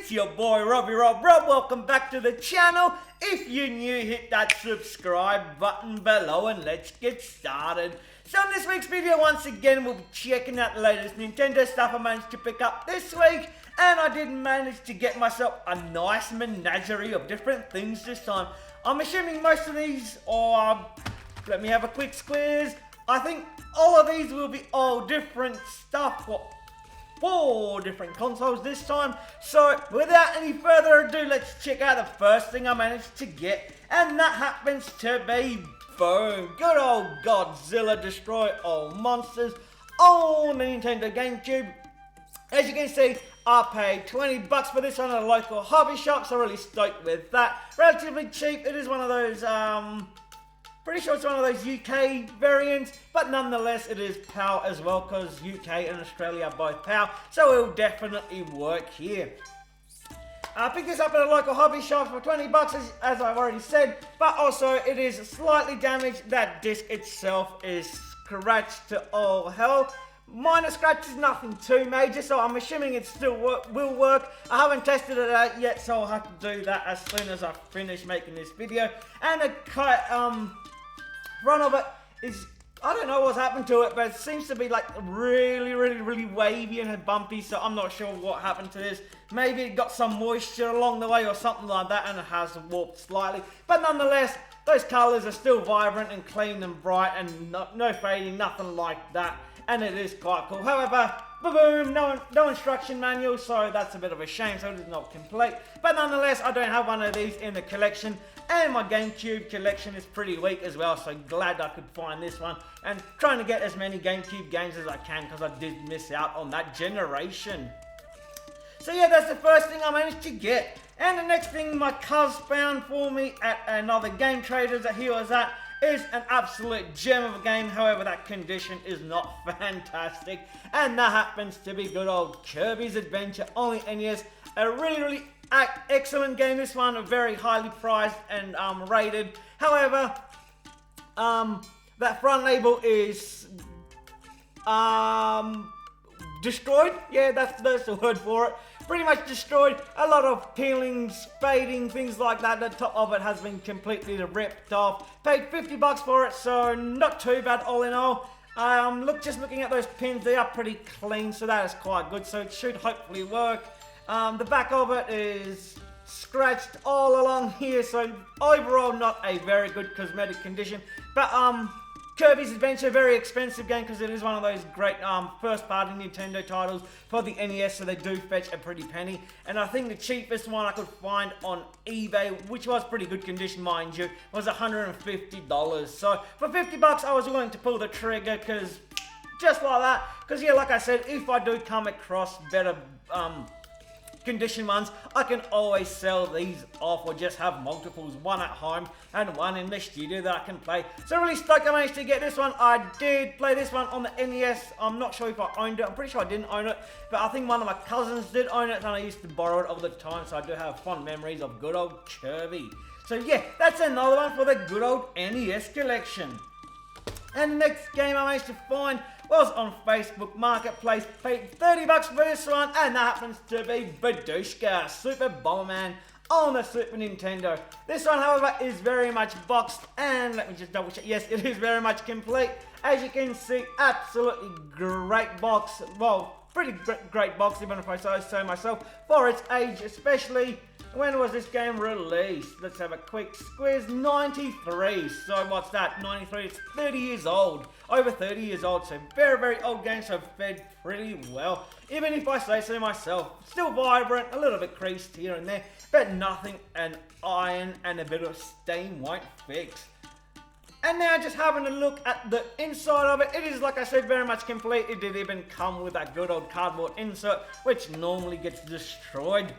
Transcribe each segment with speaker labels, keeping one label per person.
Speaker 1: it's your boy Rob. Welcome back to the channel. If you're new, hit that subscribe button below and let's get started. So in this week's video, once again, we'll be checking out the latest Nintendo stuff I managed to pick up this week. And I did manage to get myself a nice menagerie of different things this time. I'm assuming most of these are, let me have a quick squeeze. I think all of these will be all different stuff for 4 different consoles this time. So without any further ado, let's check out the first thing I managed to get, and that happens to be, boom, good old Godzilla Destroy All Monsters on the Nintendo GameCube. As you can see, I paid 20 bucks for this one at a local hobby shop, so really stoked with that. Relatively cheap. It is one of those pretty sure it's one of those UK variants, but nonetheless it is PAL as well, because UK and Australia are both PAL, so it will definitely work here. I picked this up at a local hobby shop for 20 bucks, as I've already said, but also it is slightly damaged. That disc itself is scratched to all hell. Minor scratches, nothing too major, so I'm assuming it still will work. I haven't tested it out yet, so I'll have to do that as soon as I finish making this video. And the front of it is, I don't know what's happened to it, but it seems to be like really wavy and bumpy, so I'm not sure what happened to this. Maybe it got some moisture along the way or something like that and it has warped slightly. But nonetheless, those colours are still vibrant and clean and bright and no fading, nothing like that. And it is quite cool. However, boom, no instruction manual, so that's a bit of a shame, so it is not complete. But nonetheless, I don't have one of these in the collection, and my GameCube collection is pretty weak as well, so glad I could find this one. And trying to get as many GameCube games as I can, because I did miss out on that generation. So yeah, that's the first thing I managed to get. And the next thing my cuz found for me at another Game Traders that he was at is an absolute gem of a game. However, that condition is not fantastic, and that happens to be good old Kirbys Adventure on the NES. A really excellent game. This one, very highly priced and rated. However, that front label is destroyed. Yeah, that's the word for it. Pretty much destroyed. A lot of peelings, fading, things like that. The top of it has been completely ripped off. Paid 50 bucks for it, so not too bad all in all. Just looking at those pins, they are pretty clean, so that is quite good. So it should hopefully work. The back of it is scratched all along here, so overall not a very good cosmetic condition. But Kirbys Adventure, very expensive game, because it is one of those great first-party Nintendo titles for the NES, so they do fetch a pretty penny. And I think the cheapest one I could find on eBay, which was pretty good condition, mind you, was $150. So for 50 bucks, I was willing to pull the trigger, because just like that. Because yeah, like I said, if I do come across better condition ones, I can always sell these off or just have multiples, one at home and one in the studio that I can play. So really stoked I managed to get this one. I did play this one on the NES. I'm not sure if I owned it. I'm pretty sure I didn't own it, but I think one of my cousins did own it and I used to borrow it all the time, so I do have fond memories of good old Kirby. So yeah, that's another one for the good old NES collection. And the next game I managed to find was on Facebook Marketplace. Paid 30 bucks for this one, and that happens to be Boska Super Bomberman on the Super Nintendo. This one, however, is very much boxed, and let me just double check. Yes, it is very much complete. As you can see, absolutely great box. Well, pretty great box, even if I say so myself, for its age, especially. When was this game released? Let's have a quick squiz. 93. So what's that? 93. It's 30 years old. Over 30 years old. So very old game. So fed pretty well. Even if I say so myself. Still vibrant. A little bit creased here and there. But nothing an iron and a bit of stain won't fix. And now just having a look at the inside of it. It is, like I said, very much complete. It did even come with that good old cardboard insert, which normally gets destroyed.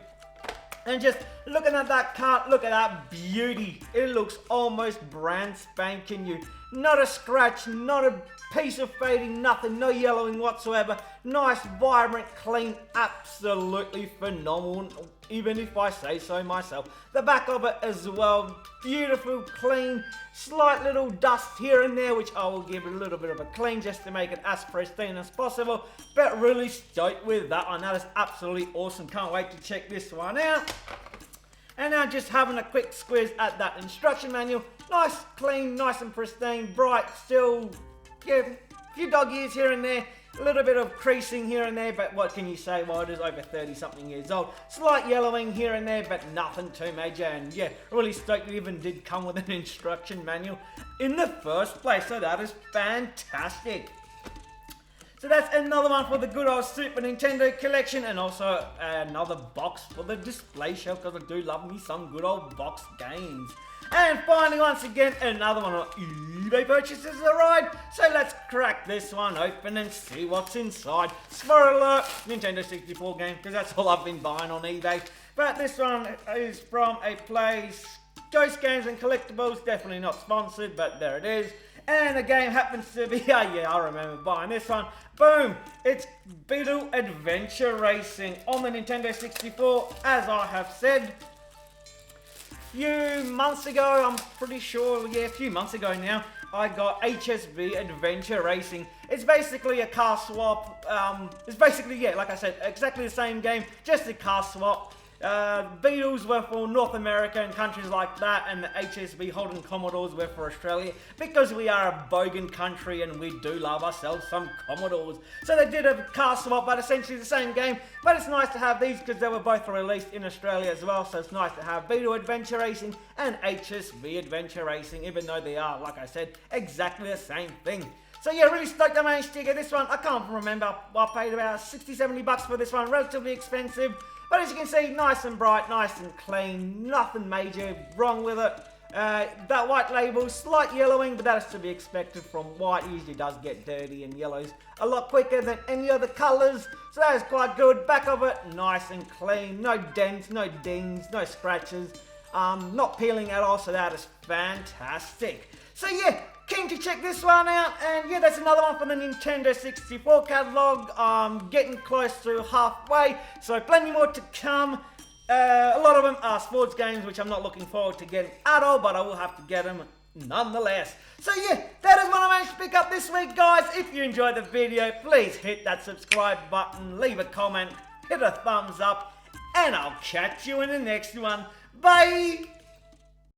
Speaker 1: And just looking at that cart, look at that beauty. It looks almost brand spanking new. not a scratch, not a piece of fading, nothing, no yellowing whatsoever. Nice, vibrant, clean, absolutely phenomenal, even if I say so myself. The back of it as well, beautiful, clean, slight little dust here and there, which I will give it a little bit of a clean just to make it as pristine as possible. But really stoked with that one. That is absolutely awesome. Can't wait to check this one out. And now just having a quick squiz at that instruction manual. Nice, clean, nice and pristine, bright, still, yeah, a few dog ears here and there. A little bit of creasing here and there, but what can you say? Well, it is over 30 something years old. Slight yellowing here and there, but nothing too major. And yeah, really stoked it even did come with an instruction manual in the first place. So that is fantastic. So that's another one for the good old Super Nintendo collection, and also another box for the display shelf, because I do love me some good old box games. And finally, once again, another one on eBay purchases arrived. So let's crack this one open and see what's inside. Spoiler alert, Nintendo 64 game, because that's all I've been buying on eBay. But this one is from a place, Ghost Games and Collectibles, definitely not sponsored, but there it is. And the game happens to be, yeah, I remember buying this one. Boom! It's Kirbys Adventure Racing on the Nintendo 64, as I have said. Few months ago, I'm pretty sure, yeah, a few months ago now, I got HSV Adventure Racing. It's basically a car swap. It's basically, yeah, like I said, exactly the same game, just a car swap. Beetles were for North America and countries like that, and the HSV Holden Commodores were for Australia, because we are a bogan country and we do love ourselves some Commodores. So they did a car swap, but essentially the same game. But it's nice to have these because they were both released in Australia as well, so it's nice to have Kirbys Adventure Racing and HSV Adventure Racing, even though they are, like I said, exactly the same thing. So yeah, really stoked I managed to get this one. I can't remember, I paid about 60-70 bucks for this one, relatively expensive. But as you can see, nice and bright, nice and clean, nothing major wrong with it. That white label, slight yellowing, but that is to be expected from white. It usually does get dirty and yellows a lot quicker than any other colours. So that is quite good. Back of it, nice and clean, no dents, no dings, no scratches. Not peeling at all, so that is fantastic. So yeah, keen to check this one out, and yeah, that's another one from the Nintendo 64 catalogue. Getting close to halfway, so plenty more to come. A lot of them are sports games, which I'm not looking forward to getting at all, but I will have to get them nonetheless. So yeah, that is what I managed to pick up this week, guys. If you enjoyed the video, please hit that subscribe button, leave a comment, hit a thumbs up, and I'll catch you in the next one. Bye!